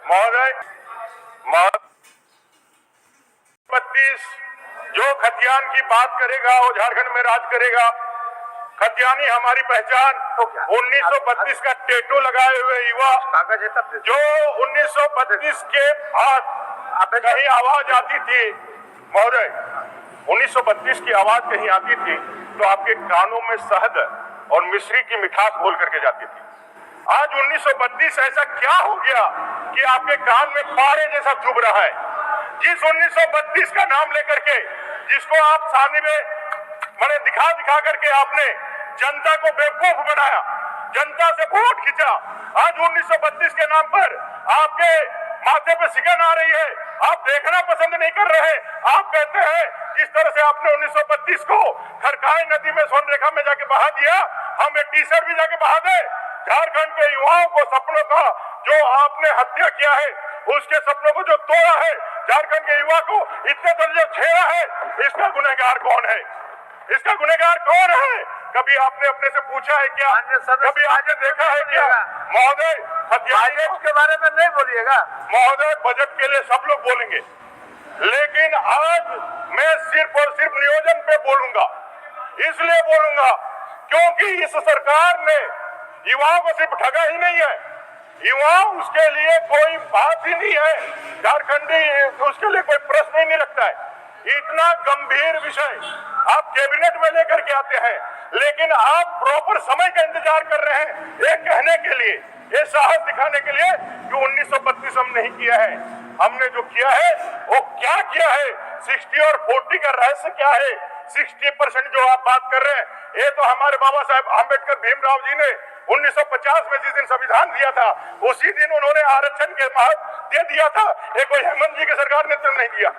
महोदय 32 जो खतियान की बात करेगा वो झारखंड में राज करेगा। खतियानी हमारी पहचान 1932 का टेटू लगाए हुए युवा जो 1932 के बाद कहीं आवाज आती थी महोदय 1932 की आवाज कहीं आती थी तो आपके कानों में शहद और मिश्री की मिठास बोल करके जाती थी। आज 1932 ऐसा क्या हो गया कि आपके कान में पारे जैसा चुभ रहा है। जिस 1932 का नाम लेकर के जिसको आप सामने में बड़े दिखा करके आपने जनता को बेवकूफ बनाया, जनता से वोट खींचा। आज 1932 के नाम पर आपके माथे पे सिकन आ रही है, आप देखना पसंद नहीं कर रहे। आप कहते हैं जिस तरह से आपने 1932 को खरकाई नदी में स्वर्णरेखा में जाके बहा दिया, हम एक टी-शर्ट भी जाके बहा दे। झारखंड के युवाओं को सपनों का जो आपने हत्या किया है, उसके सपनों को जो तोड़ा है, झारखंड के युवा को इतने तरह जो छेड़ा है, इसका गुनहगार कौन है? इसका गुनहगार कौन है? कभी आपने अपने से पूछा है क्या? कभी आपने देखा है क्या? महोदय बजट के बारे में नहीं बोलिएगा। महोदय बजट के लिए सब लोग बोलेंगे, लेकिन आज मैं सिर्फ और सिर्फ नियोजन पे बोलूंगा। इसलिए बोलूंगा क्योंकि इस सरकार ने युवाओं को सिर्फ ठगा ही नहीं है, युवा उसके लिए कोई बात ही नहीं है। झारखंडी उसके लिए कोई प्रश्न ही नहीं लगता है। इतना गंभीर विषय आप कैबिनेट में लेकर के आते हैं, लेकिन आप प्रॉपर समय का इंतजार कर रहे हैं ये कहने के लिए, ये साहस दिखाने के लिए कि 1932 हम नहीं किया है। हमने जो किया है वो क्या किया है? 60 और 40 का रहस्य क्या है? 60% जो आप बात कर रहे हैं, ये तो हमारे बाबा साहेब आम्बेडकर भीमराव जी ने 1950 में जिस दिन संविधान दिया था उसी दिन उन्होंने आरक्षण के महत्व दे दिया था। ये कोई हेमंत जी की सरकार ने तो नहीं दिया।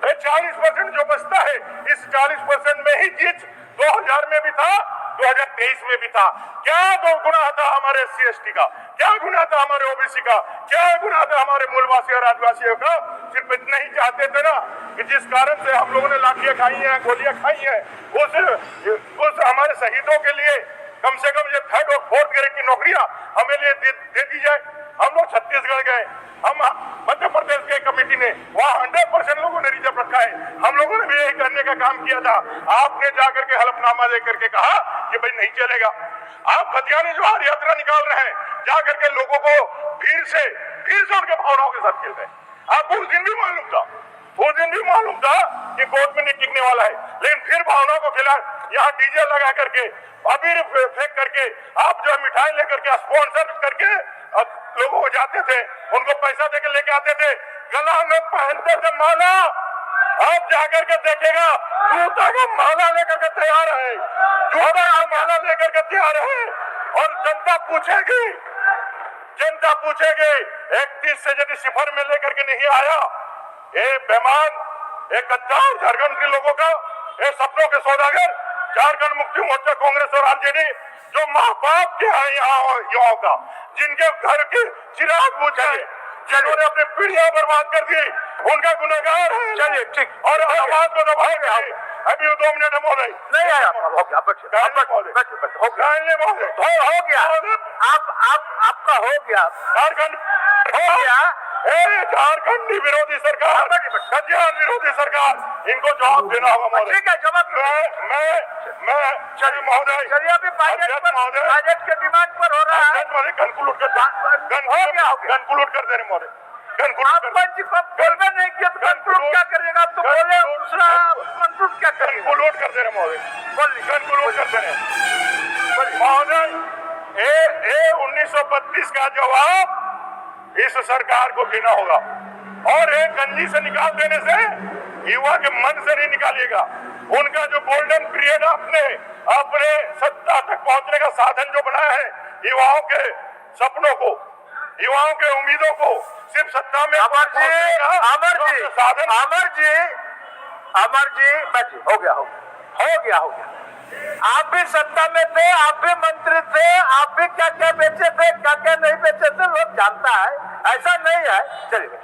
40% जो बचता है, इस 40% में ही चीज 2000 में भी था, 2023 में भी था। क्या दो गुना था हमारे SC/ST का? क्या गुना था हमारे OBC का? क्या गुना था हमारे मूलवासी और आदिवासियों का? सिर्फ इतना ही चाहते थे ना कि जिस कारण से हम लोगों ने लाठियां खाई हैं, गोलियां खाई हैं, उस हमारे शहीदों के लिए कम से कम ये 3rd और 4th ग्रेड की नौकरियां हमें लिए दे दी जाए। हम लोग छत्तीसगढ़ गए, हम मध्य प्रदेश के कमेटी ने वहाँ 100% लोगों ने रिजर्व रखा है। हम लोगों ने भी यही करने का काम किया था। आपने जाकर के हलफनामा देकर के कहा कि भाई नहीं चलेगा। आप खतियानी ज्वार यात्रा निकाल रहे हैं, जाकर के लोगों को फिर से उनके भावनाओं के साथ खेल रहे हैं। आपको उस दिन भी मालूम था कि कोर्ट में नहीं टिकने वाला है, लेकिन फिर भावनाओं को खिला यहाँ डीजे लगा करके अबीर फेंक करके आप जो मिठाई लेकर के स्पॉन्सर करके लोगों को जाते थे, उनको पैसा देकर लेके आते थे, गला में पहनते थे माला। आप जाकर के देखेगा जूता का माला लेकर के तैयार है, जूता का माला लेकर के तैयार है। और जनता पूछेगी 31 से यदि सिफर में लेकर के नहीं आया, ये बेमान, ये गद्दार झारखंड के लोगों का, ये सपनों के सौदागर झारखंड मुक्ति मोर्चा, कांग्रेस और RJD जो माँ बाप के हैं यहाँ युवाओं का, जिनके घर के चिराग बुझे, जिन्होंने अपनी पीढ़ियां बर्बाद कर दी, उनका गुनहगार है। चलिए ठीक, और आवाज को दबाएंगे। अभी 2 मिनट है महोदय। नहीं आया, हो गया आपका हो गया। झारखंड हो गया, झारखंडी विरोधी सरकार, खतियान विरोधी सरकार, इनको जवाब देना होगा महोदय। ठीक है, जवाब मैं चलिए महोदय, चलिए अभी बजट के डिमांड पर हो रहा है। कंक्लूड कर दे रहे महोदय। बोलना नहीं किया तो कंक्लूड क्या करिएगा? आप तो बोले दूसरा कंक्लूड क्या करेंगे? कंक्लूड कर दे रहे महोदय, कंक्लूड कर दे रहे महोदय। 1932 का जवाब इस सरकार को देना होगा, और एक गंजी से निकाल देने से युवा के मन से नहीं निकालिएगा। उनका जो गोल्डन पीरियड आपने अपने सत्ता तक पहुंचने का साधन जो बनाया है, युवाओं के सपनों को, युवाओं के उम्मीदों को सिर्फ सत्ता में अमर जी हो गया। आप भी सत्ता में थे, आप भी मंत्री थे, आप भी क्या क्या बेचे थे, क्या क्या नहीं बेचे थे, लोग जानता है। ऐसा नहीं है। चलिए